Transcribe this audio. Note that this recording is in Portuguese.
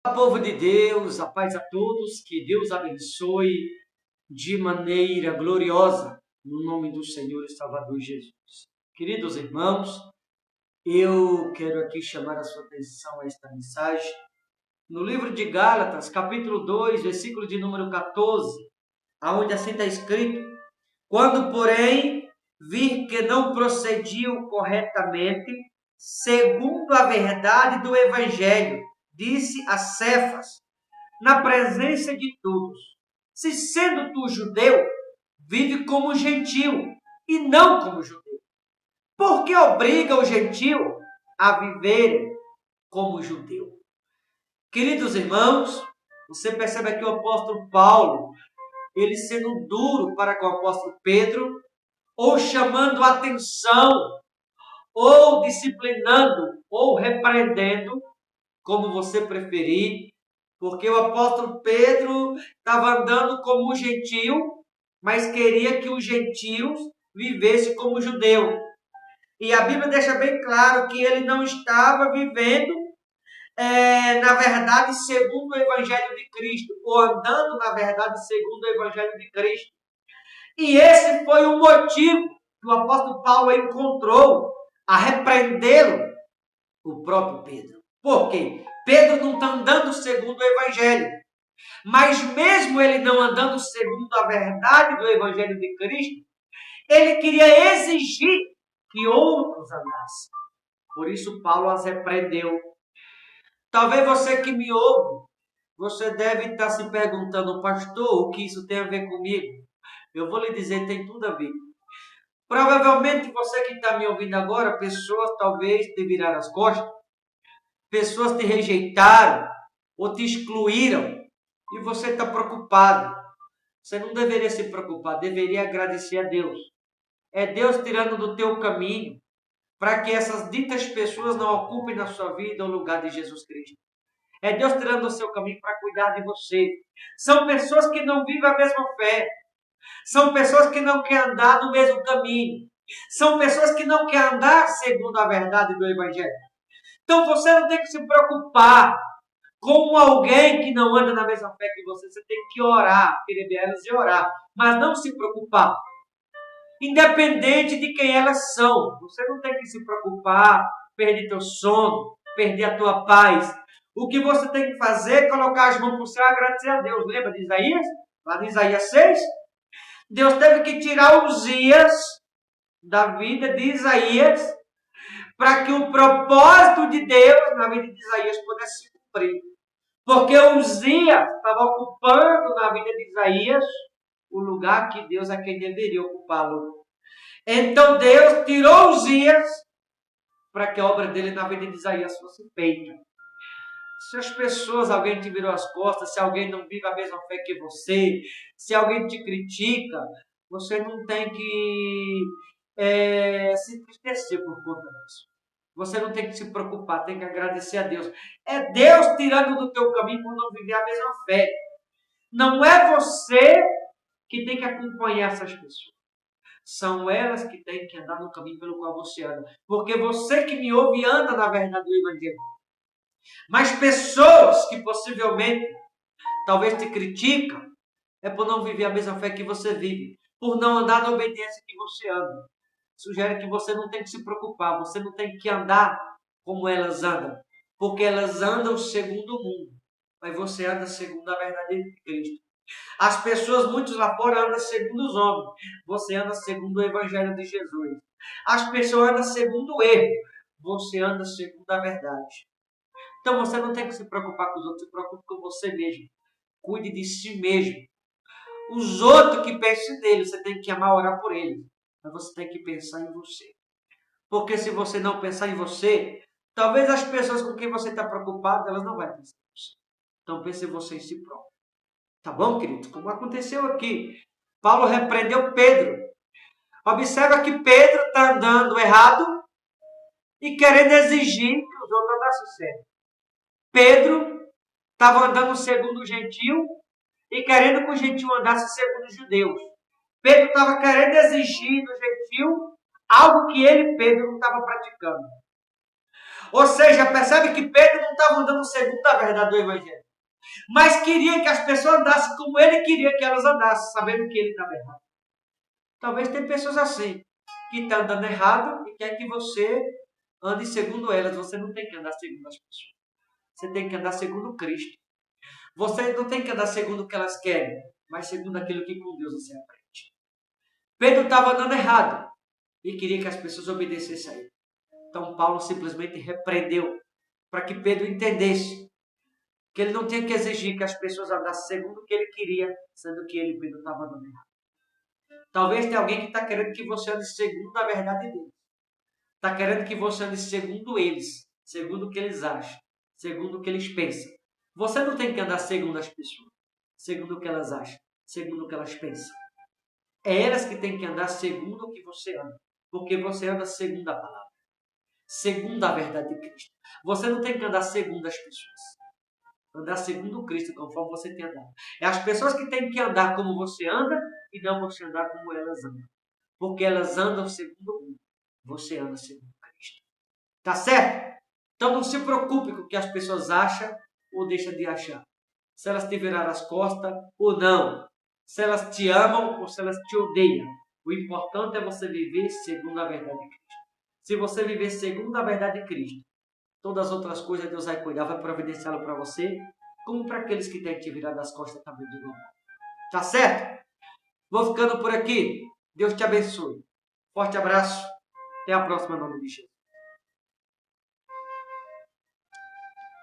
Povo de Deus, a paz a todos, que Deus abençoe de maneira gloriosa, no nome do Senhor e Salvador Jesus. Queridos irmãos, eu quero aqui chamar a sua atenção a esta mensagem. No livro de Gálatas, capítulo 2, versículo de número 14, aonde assim está escrito: quando, porém, vir que não procediu corretamente, segundo a verdade do Evangelho, disse a Cefas, na presença de todos: se sendo tu judeu, vive como gentil e não como judeu. Porque obriga o gentil a viver como judeu. Queridos irmãos, você percebe aqui o apóstolo Paulo, ele sendo duro para com o apóstolo Pedro, ou chamando atenção, ou disciplinando, ou repreendendo, como você preferir, porque o apóstolo Pedro estava andando como um gentil, mas queria que os gentios vivessem como judeu. E a Bíblia deixa bem claro que ele não estava vivendo, na verdade, segundo o Evangelho de Cristo, ou andando, na verdade, segundo o Evangelho de Cristo. E esse foi o motivo que o apóstolo Paulo encontrou a repreendê-lo, o próprio Pedro. Por quê? Pedro não está andando segundo o Evangelho. Mas mesmo ele não andando segundo a verdade do Evangelho de Cristo, ele queria exigir que outros andassem. Por isso Paulo as repreendeu. Talvez você que me ouve, você deve estar se perguntando: pastor, o que isso tem a ver comigo? Eu vou lhe dizer, tem tudo a ver. Provavelmente você que está me ouvindo agora, pessoas talvez te viraram as costas, pessoas te rejeitaram ou te excluíram e você está preocupado. Você não deveria se preocupar, deveria agradecer a Deus. É Deus tirando do teu caminho para que essas ditas pessoas não ocupem na sua vida o lugar de Jesus Cristo. É Deus tirando do seu caminho para cuidar de você. São pessoas que não vivem a mesma fé. São pessoas que não querem andar no mesmo caminho. São pessoas que não querem andar segundo a verdade do Evangelho. Então você não tem que se preocupar com alguém que não anda na mesma fé que você. Você tem que orar, querer elas e orar, mas não se preocupar. Independente de quem elas são, você não tem que se preocupar, perder teu sono, perder a tua paz. O que você tem que fazer é colocar as mãos para o céu e agradecer a Deus. Lembra de Isaías? Lá em Isaías 6, Deus teve que tirar Uzias da vida de Isaías para que o propósito de Deus na vida de Isaías pudesse se cumprir. Porque Uzias estava ocupando na vida de Isaías o lugar que Deus é quem deveria ocupá-lo. Então Deus tirou Uzias para que a obra dele na vida de Isaías fosse feita. Se as pessoas, alguém te virou as costas, se alguém não vive a mesma fé que você, se alguém te critica, você não tem que se entristecer por conta disso. Você não tem que se preocupar, tem que agradecer a Deus. É Deus tirando do teu caminho por não viver a mesma fé. Não é você que tem que acompanhar essas pessoas. São elas que têm que andar no caminho pelo qual você anda. Porque você que me ouve anda na verdade do Evangelho. Mas pessoas que possivelmente talvez te criticam é por não viver a mesma fé que você vive. Por não andar na obediência que você anda. Sugere que você não tem que se preocupar. Você não tem que andar como elas andam. Porque elas andam segundo o mundo. Mas você anda segundo a verdade de Cristo. As pessoas, muitos lá fora, andam segundo os homens. Você anda segundo o Evangelho de Jesus. As pessoas andam segundo o erro. Você anda segundo a verdade. Então você não tem que se preocupar com os outros. Se preocupe com você mesmo. Cuide de si mesmo. Os outros que pensem nele, você tem que amar, orar por eles. Mas você tem que pensar em você. Porque se você não pensar em você, talvez as pessoas com quem você está preocupado, elas não vão pensar em você. Então pense em você em si próprio. Tá bom, querido? Como aconteceu aqui. Paulo repreendeu Pedro. Observa que Pedro está andando errado e querendo exigir que os outros andassem certo. Pedro estava andando segundo o gentil e querendo que o gentil andasse segundo os judeus. Pedro estava querendo exigir do gentil algo que ele, Pedro, não estava praticando. Ou seja, percebe que Pedro não estava andando segundo a verdade do Evangelho, mas queria que as pessoas andassem como ele queria que elas andassem, sabendo que ele estava errado. Talvez tenha pessoas assim, que estão andando errado e quer que você ande segundo elas. Você não tem que andar segundo as pessoas. Você tem que andar segundo Cristo. Você não tem que andar segundo o que elas querem, mas segundo aquilo que com Deus você aprende. Pedro estava andando errado e queria que as pessoas obedecessem a ele. Então Paulo simplesmente repreendeu para que Pedro entendesse que ele não tinha que exigir que as pessoas andassem segundo o que ele queria, sendo que ele, Pedro, estava andando errado. Talvez tenha alguém que está querendo que você ande segundo a verdade deles. Está querendo que você ande segundo eles, segundo o que eles acham, segundo o que eles pensam. Você não tem que andar segundo as pessoas, segundo o que elas acham, segundo o que elas pensam. É elas que têm que andar segundo o que você anda, porque você anda segundo a palavra, segundo a verdade de Cristo. Você não tem que andar segundo as pessoas, andar segundo Cristo, conforme você tem andado. É as pessoas que têm que andar como você anda e não você andar como elas andam, porque elas andam segundo o mundo, você anda segundo Cristo. Tá certo? Então não se preocupe com o que as pessoas acham ou deixam de achar. Se elas te viraram as costas ou não. Se elas te amam ou se elas te odeiam. O importante é você viver segundo a verdade de Cristo. Se você viver segundo a verdade de Cristo, todas as outras coisas Deus vai cuidar, vai providenciá-lo para você, como para aqueles que têm te virado as costas também de novo. Tá certo? Vou ficando por aqui. Deus te abençoe. Forte abraço. Até a próxima, em nome de Jesus.